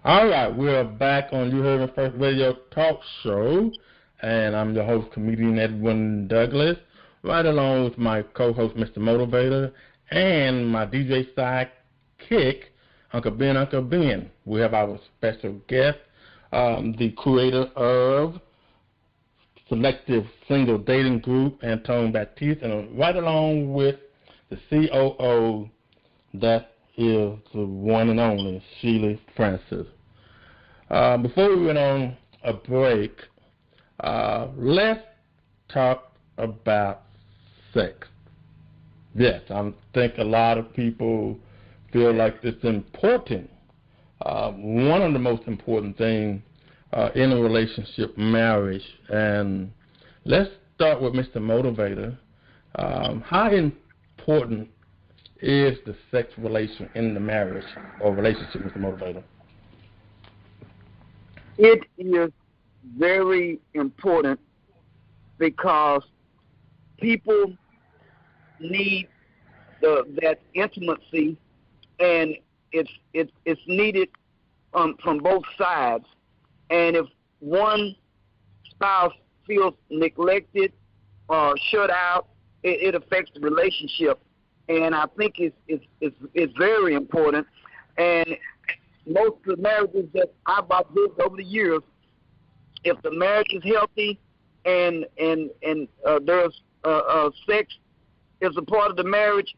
All right, we're back on Uheardme1st radio talk show, and I'm your host, comedian Edwin Douglas, right along with my co-host, Mr. Motivator, and my DJ sidekick, Uncle Ben. We have our special guest, the creator of Selective Singles Dating Group, Antoine Batiste, and right along with the COO, that is the one and only Sheila Francis. Before we went on a break, let's talk about sex. Yes, I think a lot of people feel like it's important. One of the most important things in a relationship, marriage. And let's start with Mr. Motivator. How important is the sex relation in the marriage or relationship, Mr. Motivator? It is very important because people need that intimacy, and it's needed from both sides. And if one spouse feels neglected or shut out, it affects the relationship. And I think it's very important. And most of the marriages that I've observed over the years, if the marriage is healthy and there's sex is a part of the marriage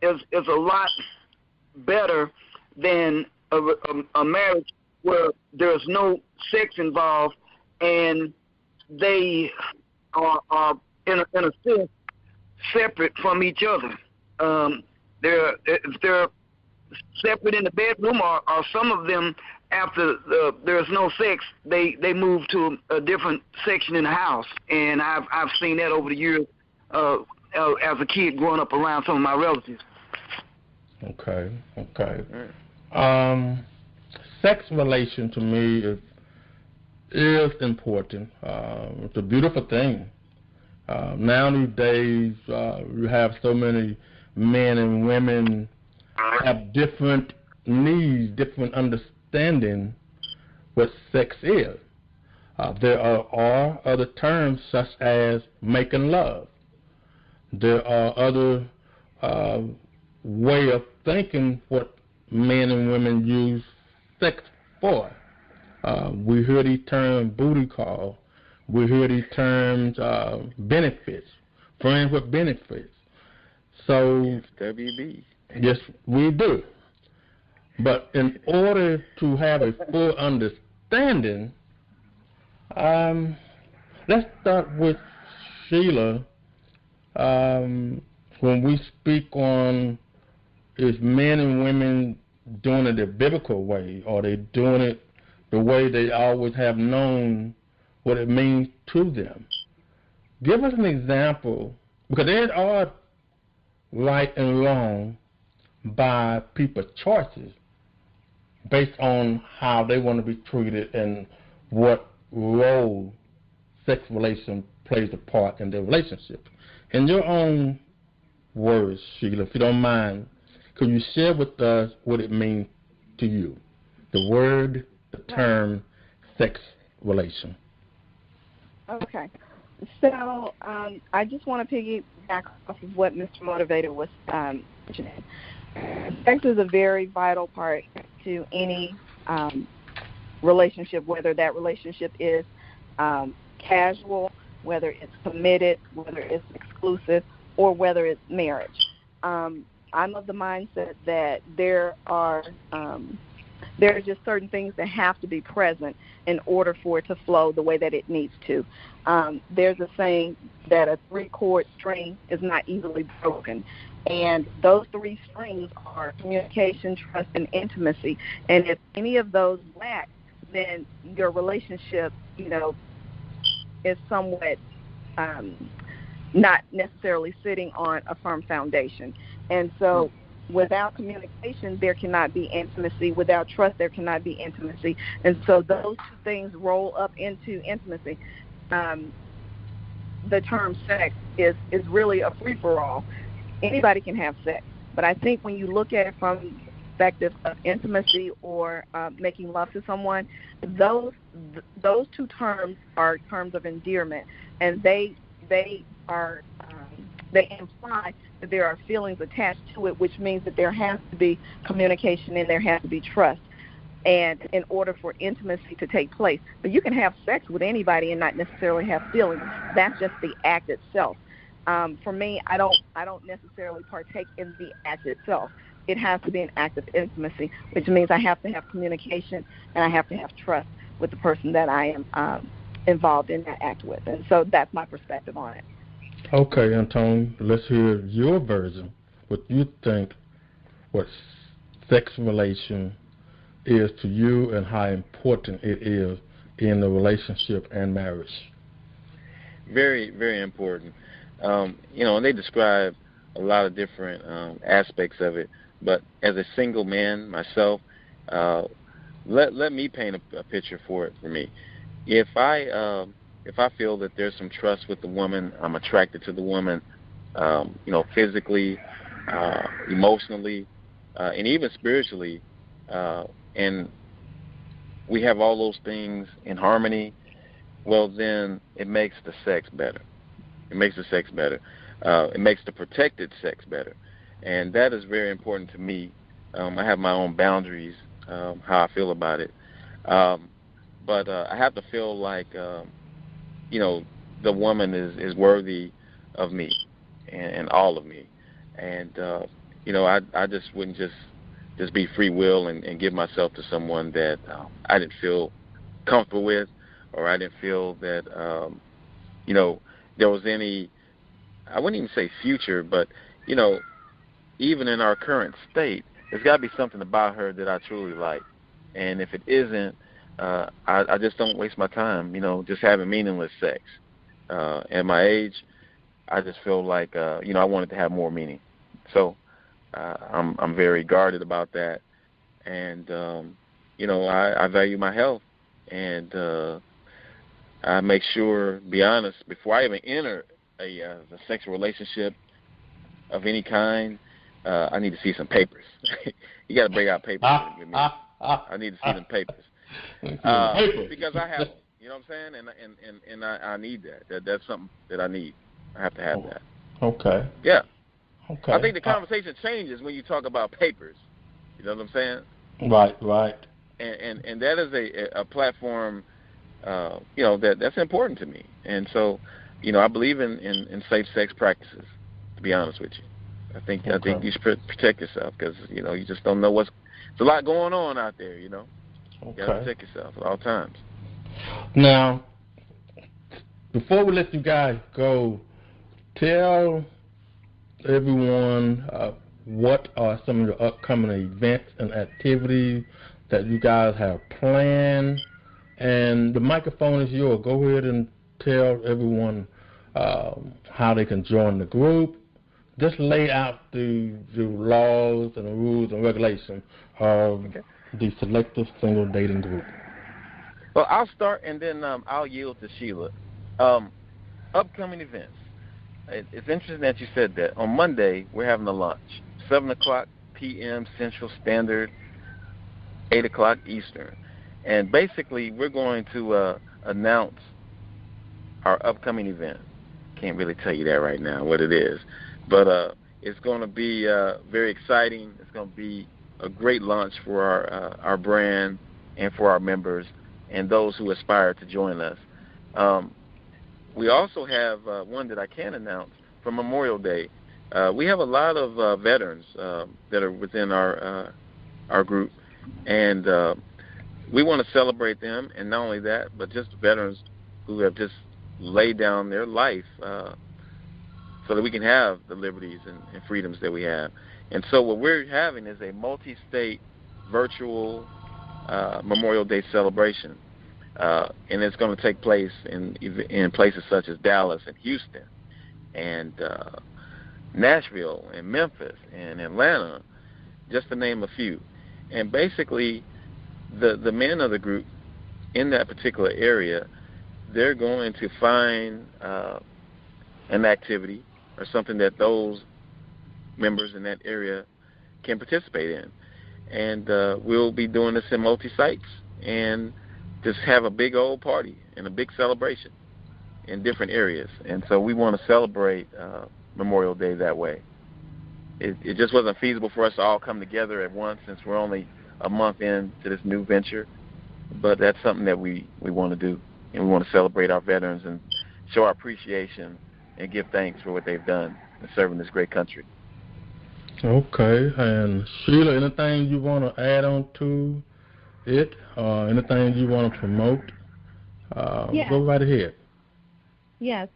is a lot better than a marriage where there's no sex involved and they are in a sense separate from each other. They're separate in the bedroom, or some of them, after there's no sex, they move to a different section in the house. And I've seen that over the years as a kid growing up around some of my relatives. Okay. Sex relation to me is important. It's a beautiful thing. Now these days, you have so many men and women have different needs, different understanding what sex is. There are other terms such as making love. There are other way of thinking what men and women use sex for. We hear the term booty call. We hear the terms benefits, friends with benefits. So WB. Yes, we do. But in order to have a full understanding, let's start with Sheila. When we speak on is men and women doing it the biblical way, or they doing it the way they always have known what it means to them? Give us an example, because there are right and wrong by people's choices based on how they want to be treated and what role sex relation plays a part in their relationship. In your own words, Sheila, if you don't mind, could you share with us what it means to you? The word, the term, sex relation. Okay. So I just want to piggyback off of what Mr. Motivator was mentioning. Sex is a very vital part to any relationship, whether that relationship is casual, whether it's committed, whether it's exclusive, or whether it's marriage. I'm of the mindset that there are just certain things that have to be present in order for it to flow the way that it needs to. There's a saying that a 3-chord string is not easily broken. And those 3 strings are communication, trust, and intimacy. And if any of those lack, then your relationship, is somewhat not necessarily sitting on a firm foundation. And so without communication, there cannot be intimacy. Without trust, there cannot be intimacy. And so those 2 things roll up into intimacy. The term sex is really a free-for-all. Anybody can have sex. But I think when you look at it from perspective of intimacy or making love to someone, those two terms are terms of endearment, and they are they imply that there are feelings attached to it, which means that there has to be communication and there has to be trust, and in order for intimacy to take place. But you can have sex with anybody and not necessarily have feelings. That's just the act itself. For me, I don't necessarily partake in the act itself. It has to be an act of intimacy, which means I have to have communication and I have to have trust with the person that I am involved in that act with. And so that's my perspective on it. Okay, Antoine, let's hear your version. What you think, what sex relation is to you and how important it is in the relationship and marriage. Very, very important. And they describe a lot of different aspects of it. But as a single man myself, let me paint a picture for me. If I feel that there's some trust with the woman, I'm attracted to the woman, physically, emotionally, and even spiritually, and we have all those things in harmony, well, then it makes the sex better. It makes the sex better. It makes the protected sex better. And that is very important to me. I have my own boundaries, how I feel about it. But I have to feel like, the woman is worthy of me and all of me. And, I just wouldn't just be free will and give myself to someone that I didn't feel comfortable with, or I didn't feel that, there was any, I wouldn't even say future, but, even in our current state, there's got to be something about her that I truly like. And if it isn't, I just don't waste my time, just having meaningless sex. At my age, I just feel like, I wanted to have more meaning. So I'm very guarded about that. And, I value my health. And I make sure, be honest, before I even enter a sexual relationship of any kind, I need to see some papers. You got to bring out papers with me. I need to see them papers. Because I have them. You know what I'm saying? And I need that. That's something that I need. I have to have that. Okay. Yeah. Okay. I think the conversation changes when you talk about papers. You know what I'm saying? Right. And that is a platform, that's important to me. And so, I believe in safe sex practices, to be honest with you. I think you should protect yourself because, you just don't know there's a lot going on out there, You got to protect yourself at all times. Now, before we let you guys go, tell everyone what are some of the upcoming events and activities that you guys have planned. And the microphone is yours. Go ahead and tell everyone how they can join the group. Just lay out the laws and the rules and regulations of the Selective Singles Dating Group. Well, I'll start, and then I'll yield to Sheila. Upcoming events. It's interesting that you said that. On Monday, we're having a lunch, 7 o'clock p.m. Central Standard, 8 o'clock Eastern. And basically, we're going to announce our upcoming event. Can't really tell you that right now, what it is. But it's going to be very exciting. It's going to be a great launch for our brand and for our members and those who aspire to join us. We also have one that I can announce for Memorial Day. We have a lot of veterans that are within our group, and we want to celebrate them, and not only that, but just veterans who have just laid down their life so that we can have the liberties and freedoms that we have. And so what we're having is a multi-state virtual Memorial Day celebration. And it's going to take place in places such as Dallas and Houston and Nashville and Memphis and Atlanta, just to name a few. And basically, the men of the group in that particular area, they're going to find an activity or something that those members in that area can participate in. and we'll be doing this in multi-sites and just have a big old party and a big celebration in different areas. And so we want to celebrate Memorial Day that way. It just wasn't feasible for us to all come together at once since we're only a month into this new venture. But that's something that we want to do, and we want to celebrate our veterans and show our appreciation and give thanks for what they've done in serving this great country. Okay, and Sheila, anything you want to add on to it, or anything you want to promote? Yes. Go right ahead. Yes.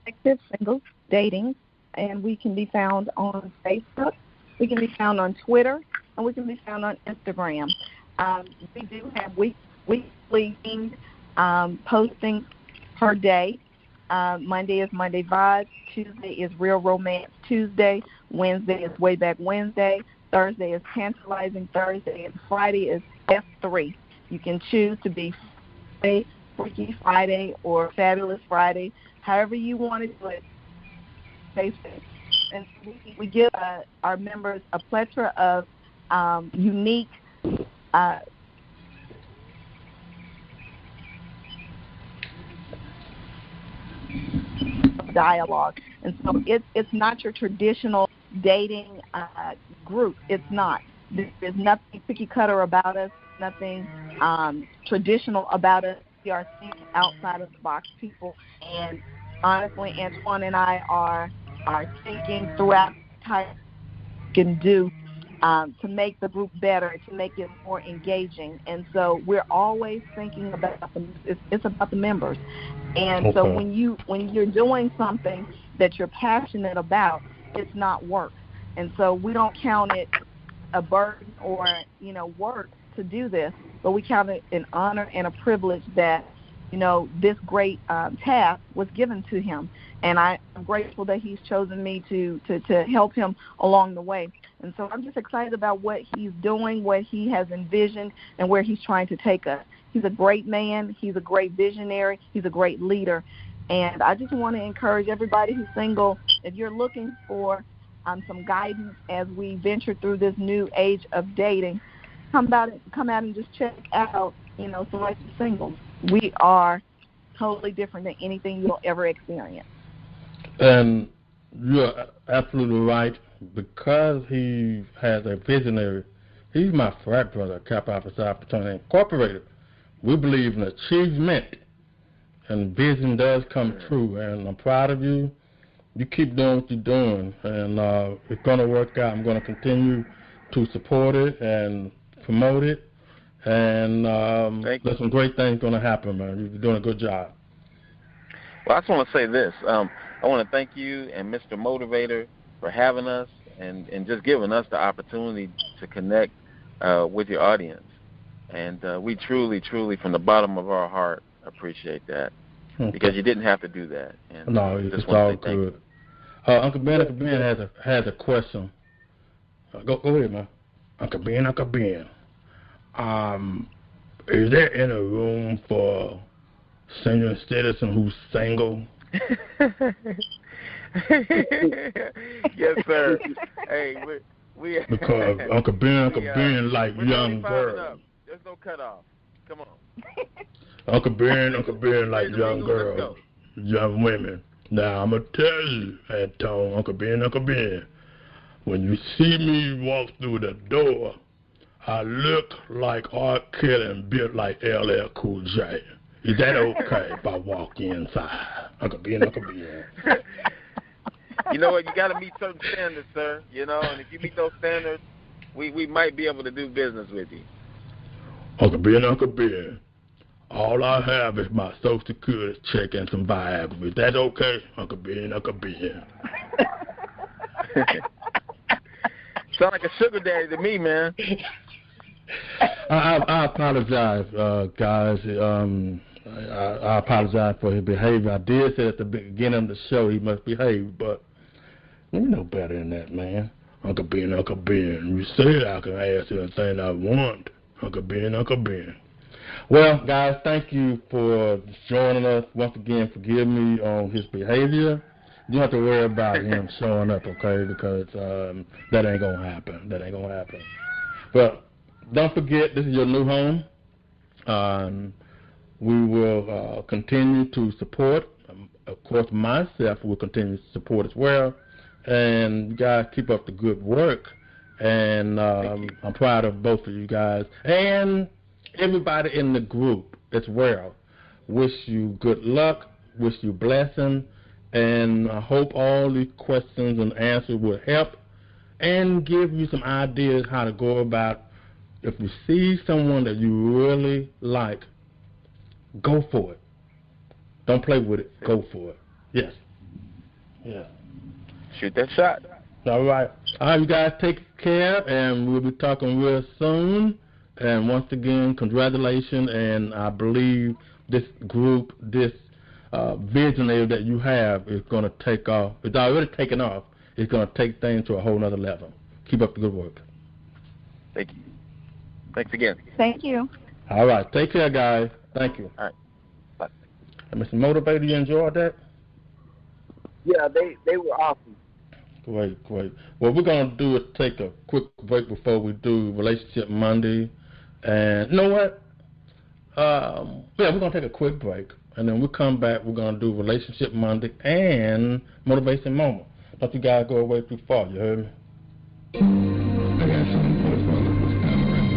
Selective Singles Dating, and we can be found on Facebook, we can be found on Twitter, and we can be found on Instagram. We do have weekly postings per day. Monday is Monday Vibes, Tuesday is Real Romance Tuesday, Wednesday is Way Back Wednesday, Thursday is Tantalizing Thursday, and Friday is F3. You can choose to be Friday, Freaky Friday, or Fabulous Friday, however you want to do it. And we give our members a plethora of unique dialogue. And so it's not your traditional dating group. It's not. There's nothing cookie cutter about us, nothing traditional about us. We are thinking outside of the box people. And honestly, Antoine and I are thinking throughout how we can do to make the group better, to make it more engaging. And so we're always thinking about it's about the members. And okay. So when you're doing something that you're passionate about, it's not work. And so we don't count it a burden or work to do this, but we count it an honor and a privilege that this great task was given to him. And I'm grateful that he's chosen me to help him along the way. And so I'm just excited about what he's doing, what he has envisioned, and where he's trying to take us. He's a great man. He's a great visionary. He's a great leader. And I just want to encourage everybody who's single, if you're looking for some guidance as we venture through this new age of dating, come out and just check out, Selective Singles. We are totally different than anything you'll ever experience. And you're absolutely right. Because he has a visionary, he's my frat brother, Kappa Alpha Psi Fraternity Incorporated. We believe in achievement, and vision does come true. And I'm proud of you. You keep doing what you're doing, and it's going to work out. I'm going to continue to support it and promote it, and there's some great things going to happen, man. You're doing a good job. Well, I just want to say this. I want to thank you and Mr. Motivator for having us and just giving us the opportunity to connect with your audience. And we truly, truly, from the bottom of our heart, appreciate that. Okay. Because you didn't have to do that. And no, it's all good. Uncle Ben has a question. Go ahead, man. Uncle Ben. Is there any room for senior citizen who's single? Yes, sir. Hey, we because Uncle Ben like young girls. There's no cutoff. Come on. Uncle Ben like young girls, young women. Now I'm gonna tell you, Antoine, Uncle Ben, when you see me walk through the door, I look like R. Kelly and built like LL Cool J. Is that okay if I walk inside? Uncle Ben. You know what? You got to meet certain standards, sir. And if you meet those standards, we might be able to do business with you. Uncle Ben. All I have is my Social Security check and some Viagra. Is that okay, Uncle Ben? Sound like a sugar daddy to me, man. I apologize, guys. I apologize for his behavior. I did say at the beginning of the show he must behave, but you know better than that, man. Uncle Ben. You said I can ask anything I want, Uncle Ben. Well, guys, thank you for joining us once again. Forgive me on his behavior. You don't have to worry about him showing up, okay? Because that ain't gonna happen. But don't forget, this is your new home. We will continue to support. Of course, myself will continue to support as well. And you guys keep up the good work. And I'm proud of both of you guys. And everybody in the group as well. Wish you good luck. Wish you blessing. And I hope all these questions and answers will help and give you some ideas how to go about. If you see someone that you really like, go for it. Don't play with it. Go for it. Yes. Yeah. Shoot that shot. All right. All right, you guys take care, and we'll be talking real soon. And once again, congratulations, and I believe this group, this visionary that you have is going to take off. It's already taken off. It's going to take things to a whole nother level. Keep up the good work. Thank you. Thanks again. Thank you. All right. Take care, guys. Thank you. All right. Bye. And Mr. Motivator, you enjoyed that? Yeah, they were awesome. Great. What we're going to do is take a quick break before we do Relationship Monday. And you know what? We're going to take a quick break. And then we'll come back. We're going to do Relationship Monday and Motivation Moment. Don't you guys go away too far. You heard me? I got something for the fellas this time around.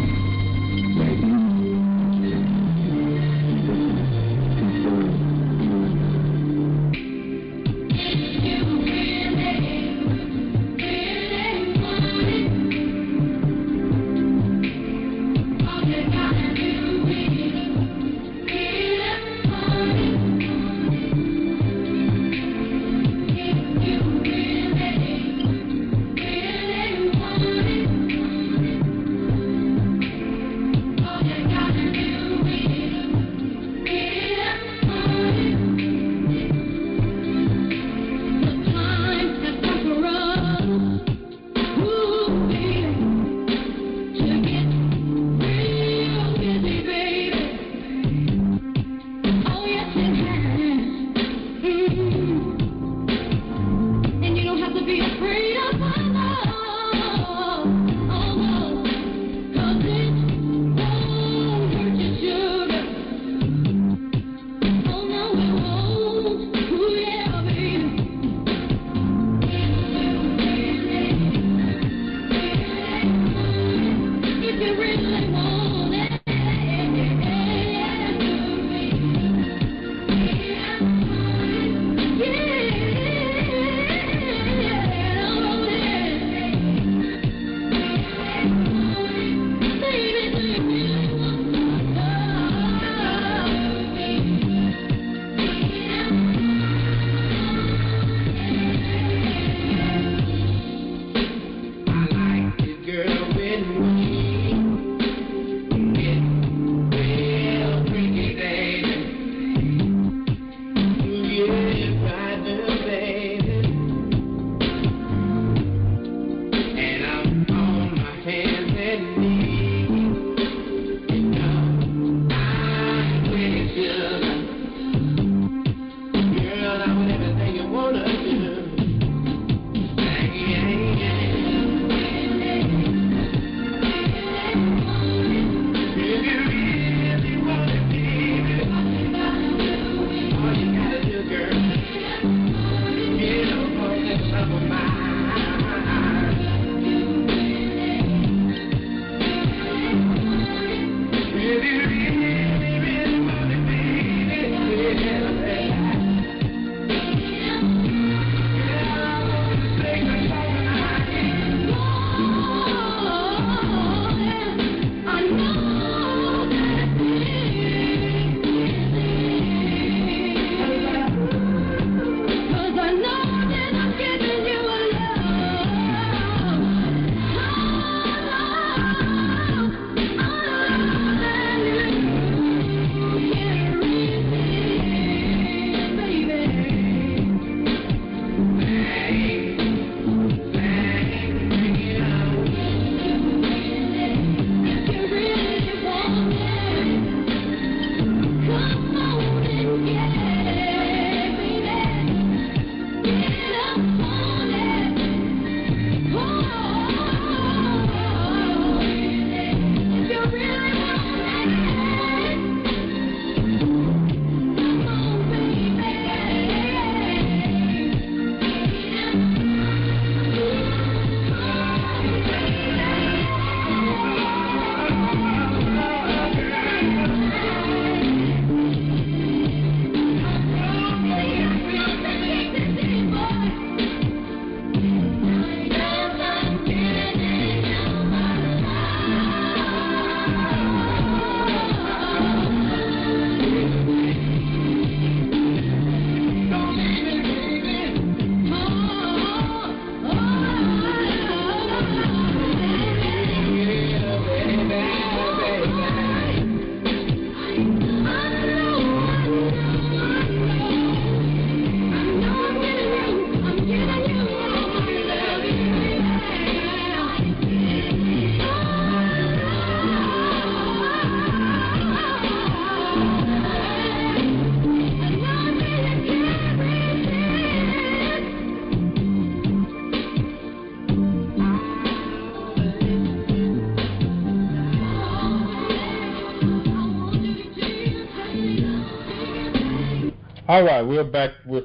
All right, we're back with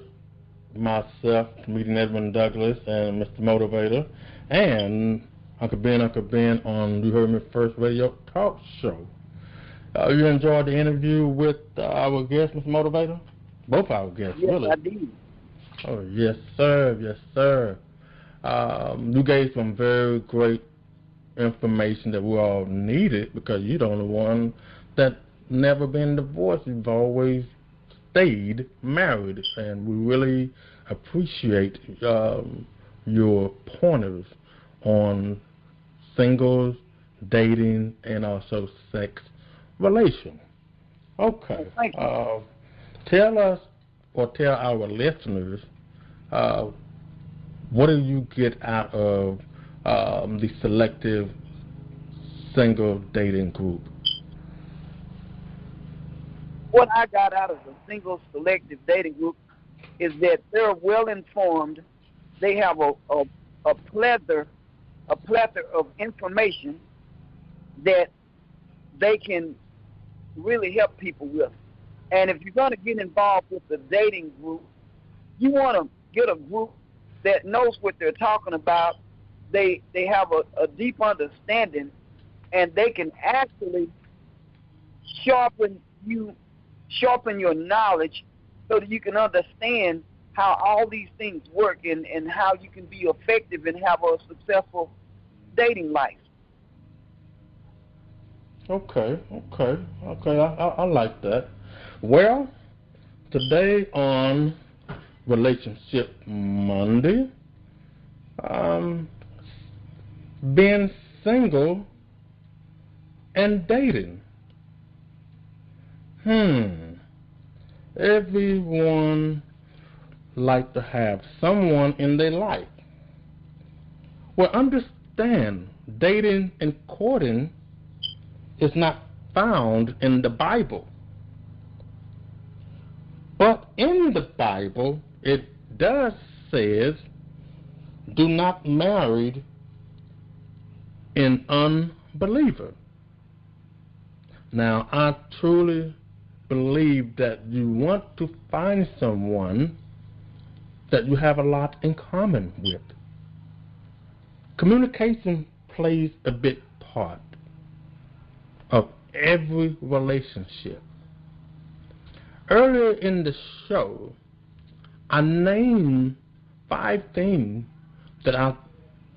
myself, comedian Edwin Douglas, and Mr. Motivator, and Uncle Ben on Uheardme1st radio talk show. You enjoyed the interview with our guest, Mr. Motivator? Both our guests, yes, really. I did. Oh, yes, sir. Yes, sir. You gave some very great information that we all needed, because you're the only one that never been divorced. You've always stayed married, and we really appreciate your pointers on singles, dating, and also sex relation. Okay. Tell us, or tell our listeners, what do you get out of the Selective Single Dating Group? What I got out of the Single Selective Dating Group is that they're well informed. They have a plethora of information that they can really help people with. And if you're going to get involved with the dating group, you want to get a group that knows what they're talking about. They have a deep understanding, and they can actually sharpen your knowledge so that you can understand how all these things work and how you can be effective and have a successful dating life. Okay. I like that. Well, today on Relationship Monday, being single and dating. Everyone like to have someone in their life. Well, understand, dating and courting is not found in the Bible. But in the Bible, it does says, do not marry an unbeliever. Now, I truly believe that you want to find someone that you have a lot in common with. Communication plays a big part of every relationship. Earlier in the show, I named 5 things that I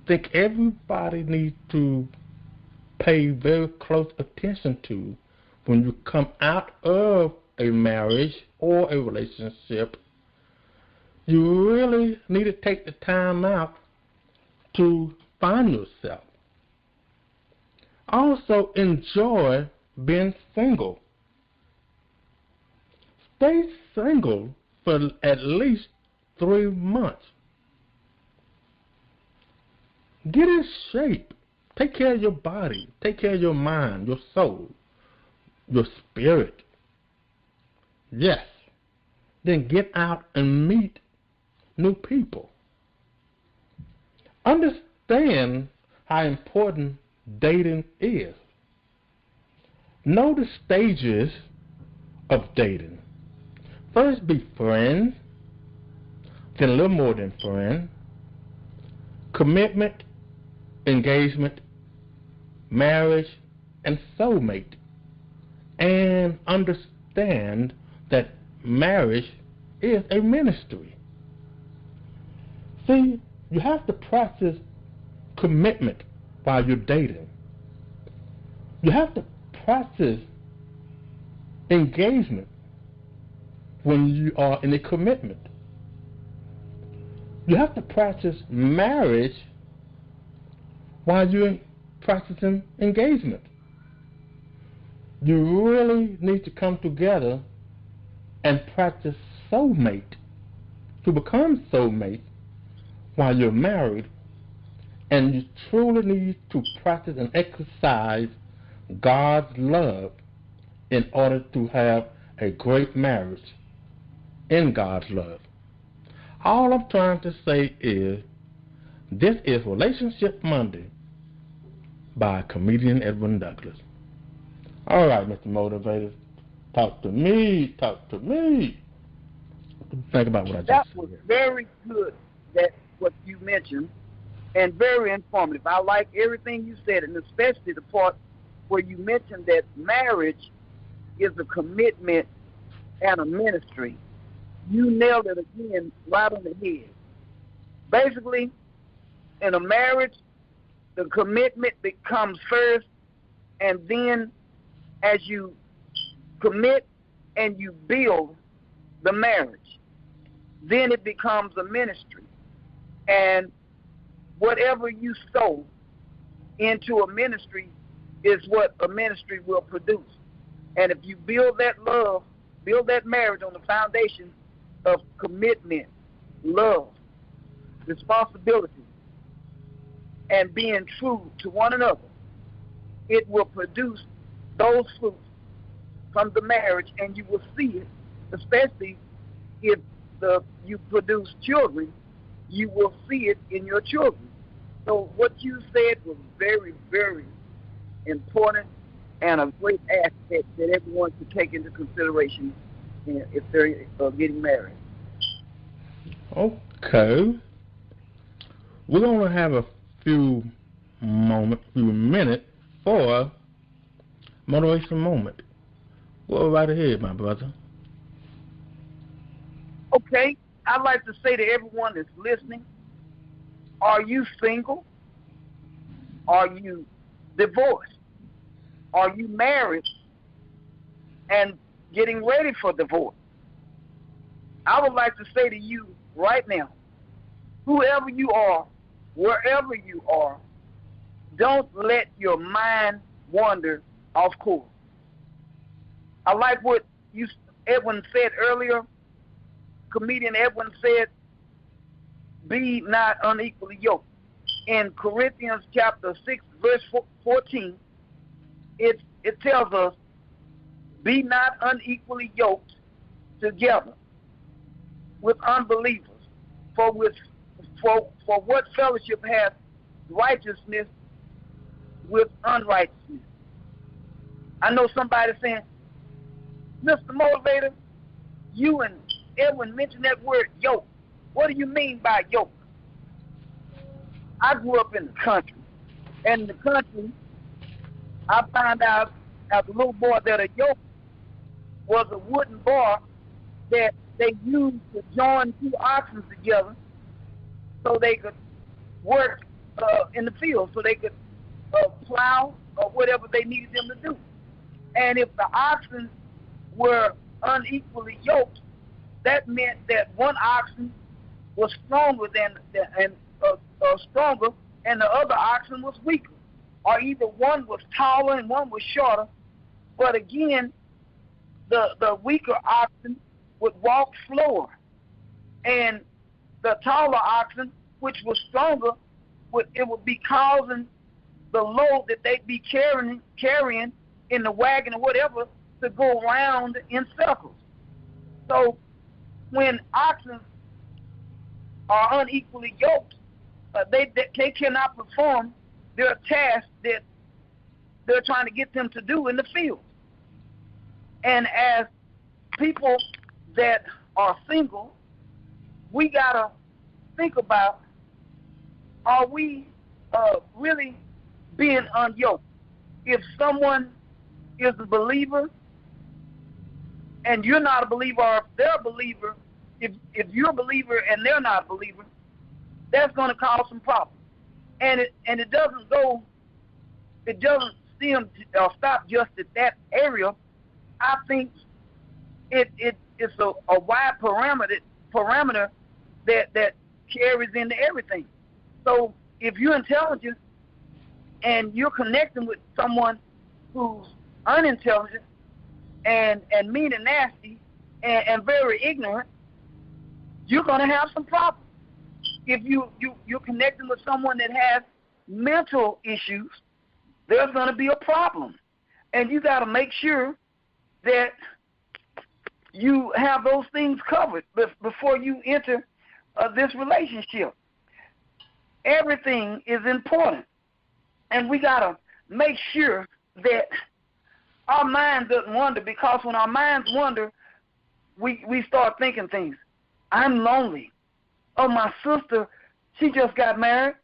think everybody needs to pay very close attention to when you come out of a marriage or a relationship. You really need to take the time out to find yourself. Also, enjoy being single. Stay single for at least 3 months. Get in shape. Take care of your body. Take care of your mind, your soul, your spirit. Yes. Then get out and meet new people. Understand how important dating is. Know the stages of dating. First, be friends, then a little more than friends. Commitment, engagement, marriage, and soulmate. And understand that marriage is a ministry. See, you have to practice commitment while you're dating. You have to practice engagement when you are in a commitment. You have to practice marriage while you're practicing engagement. You really need to come together and practice soulmate, to become soulmate while you're married. And you truly need to practice and exercise God's love in order to have a great marriage in God's love. All I'm trying to say is, this is Relationship Monday by comedian Edwin Douglas. All right, Mr. Motivator, talk to me. Think about what I just That said. was very good, that what you mentioned, and very informative. I like everything you said, and especially the part where you mentioned that marriage is a commitment and a ministry. You nailed it again right on the head. Basically, in a marriage, the commitment becomes first, and then as you commit and you build the marriage, then it becomes a ministry. And whatever you sow into a ministry is what a ministry will produce. And if you build that love, build that marriage on the foundation of commitment, love, responsibility, and being true to one another, it will produce those fruits from the marriage, and you will see it, especially if you produce children, you will see it in your children. So what you said was very, very important and a great aspect that everyone should take into consideration if they're getting married. Okay. We're going to have a few minutes for motivation moment. Go right ahead, my brother. Okay, I'd like to say to everyone that's listening, are you single? Are you divorced? Are you married and getting ready for divorce? I would like to say to you right now, whoever you are, wherever you are, don't let your mind wander off course. I like what Edwin said earlier. Comedian Edwin said, be not unequally yoked. In Corinthians chapter 6, verse 14, it tells us, be not unequally yoked together with unbelievers. For what fellowship hath righteousness with unrighteousness? I know somebody saying, Mr. Motivator, you and Edwin mentioned that word yoke. What do you mean by yoke? I grew up in the country. And in the country, I found out as a little boy that a yoke was a wooden bar that they used to join two oxen together so they could work in the field, so they could plow or whatever they needed them to do. And if the oxen were unequally yoked, that meant that one oxen was stronger stronger, and the other oxen was weaker. Or either one was taller and one was shorter. But again, the weaker oxen would walk slower, and the taller oxen, which was stronger, would be causing the load that they'd be carrying in the wagon or whatever to go around in circles. So when oxen are unequally yoked, they cannot perform their task that they're trying to get them to do in the field. And as people that are single, we got to think about, are we really being unyoked? If someone is a believer and you're not a believer, or if they're a believer, if you're a believer and they're not a believer, that's going to cause some problems. And it doesn't stem or stop just at that area. I think it's a wide parameter that carries into everything. So if you're intelligent and you're connecting with someone who's unintelligent and mean and nasty and very ignorant, you're going to have some problems. If you're connecting with someone that has mental issues, there's going to be a problem. And you got to make sure that you have those things covered before you enter this relationship. Everything is important. And we got to make sure that our mind doesn't wander, because when our minds wander, we start thinking things. I'm lonely. Oh, my sister, she just got married.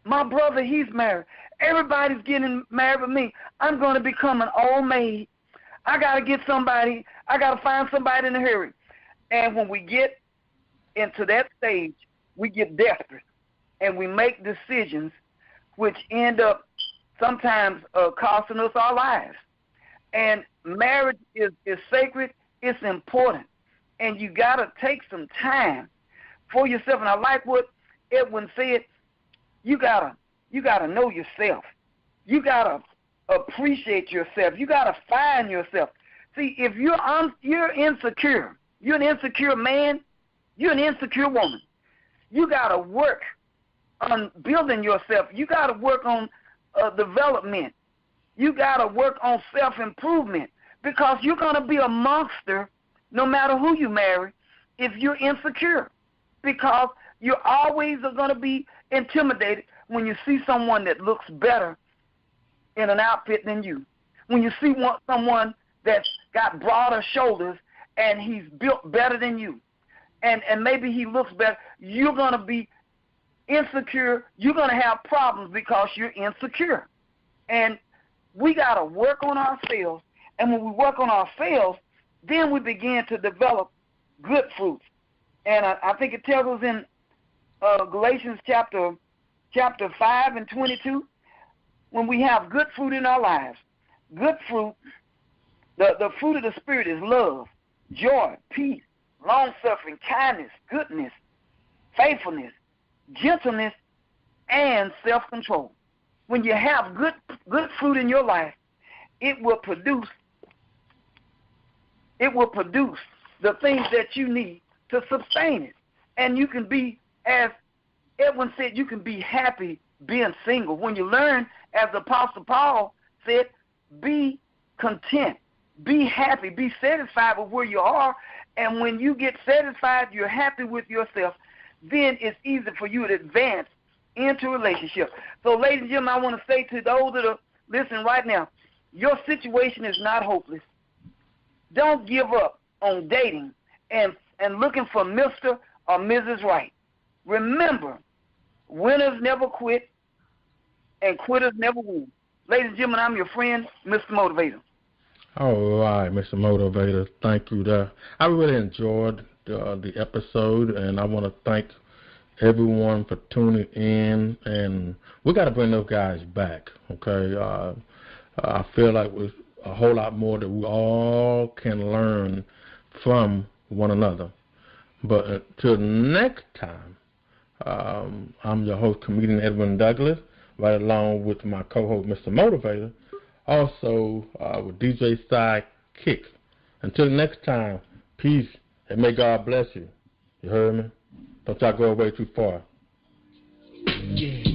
My brother, he's married. Everybody's getting married with me. I'm going to become an old maid. I got to get somebody. I got to find somebody in a hurry. And when we get into that stage, we get desperate, and we make decisions which end up sometimes costing us our lives. And marriage is sacred. It's important. And you got to take some time for yourself. And I like what Edwin said. You gotta know yourself. You gotta appreciate yourself. You gotta find yourself. See, if you're insecure, you're an insecure man, you're an insecure woman. You gotta work on building yourself. You gotta work on development. You gotta work on self-improvement, because you're gonna be a monster no matter who you marry if you're insecure, because you always are going to be intimidated when you see someone that looks better in an outfit than you. When you see someone that's got broader shoulders and he's built better than you, and maybe he looks better, you're going to be insecure. You're going to have problems because you're insecure. And we got to work on ourselves. And when we work on ourselves, then we begin to develop good fruits. And I think it tells us in Galatians chapter 5 and 22, when we have good fruit in our lives, good fruit, the fruit of the Spirit is love, joy, peace, long-suffering, kindness, goodness, faithfulness, gentleness, and self-control. When you have good fruit in your life, it will produce the things that you need to sustain it. And you can be, as Edwin said, you can be happy being single. When you learn, as the Apostle Paul said, be content, be happy, be satisfied with where you are. And when you get satisfied, you're happy with yourself, then it's easy for you to advance into a relationship. So, ladies and gentlemen, I want to say to those that are listening right now, your situation is not hopeless. Don't give up on dating and looking for Mr. or Mrs. Right. Remember, winners never quit and quitters never win. Ladies and gentlemen, I'm your friend, Mr. Motivator. All right, Mr. Motivator, thank you there. I really enjoyed the episode, and I want to thank everyone for tuning in. And we got to bring those guys back, okay? I feel like there's a whole lot more that we all can learn from one another. But until next time, I'm your host, comedian Edwin Douglas, right along with my co-host, Mr. Motivator, also with DJ Sidekick. Until next time, peace, and may God bless you. You heard me? Don't y'all go away too far. Yeah.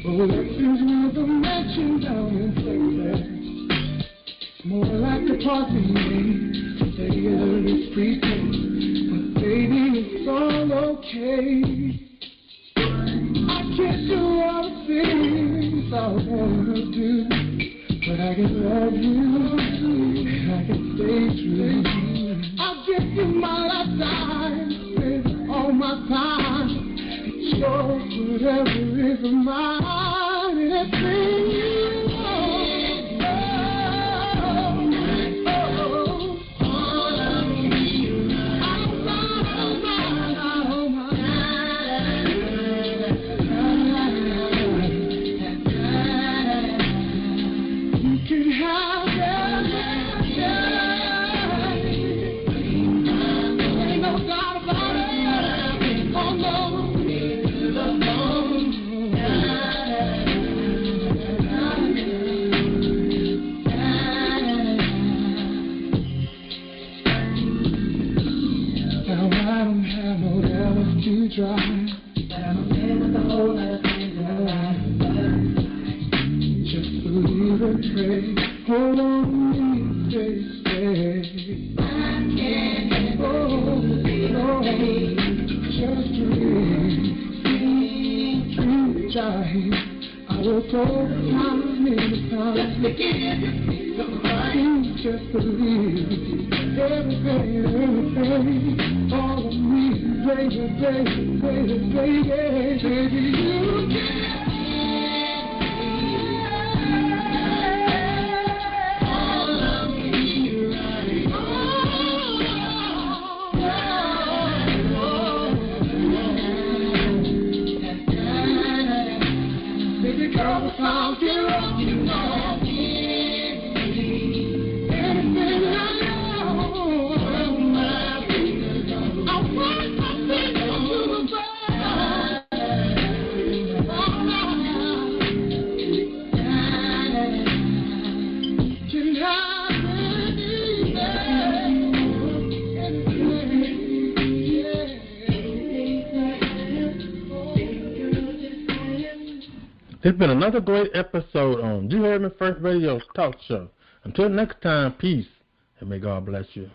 Oh, lessons with a mansion down in Texas. More like a party, they is pretense. But baby, it's all okay. I can't do all the things I wanna do, but I can love you and I can stay true. I'll give you my lifetime, spend all my time. It's yours, whatever is mine, and everything you want. Try. But I'm okay with a whole lot of things in my life. Just believe and pray. Hold on to me, stay. I can't just dream, I will go time many times. Somebody just believe everything, all of me. Baby, baby, baby, baby, baby, you can. All of me running. Baby girl, without you, you know. Anything I know. It's been another great episode on Uheardme1st Radio Talk Show. Until next time, peace, and may God bless you.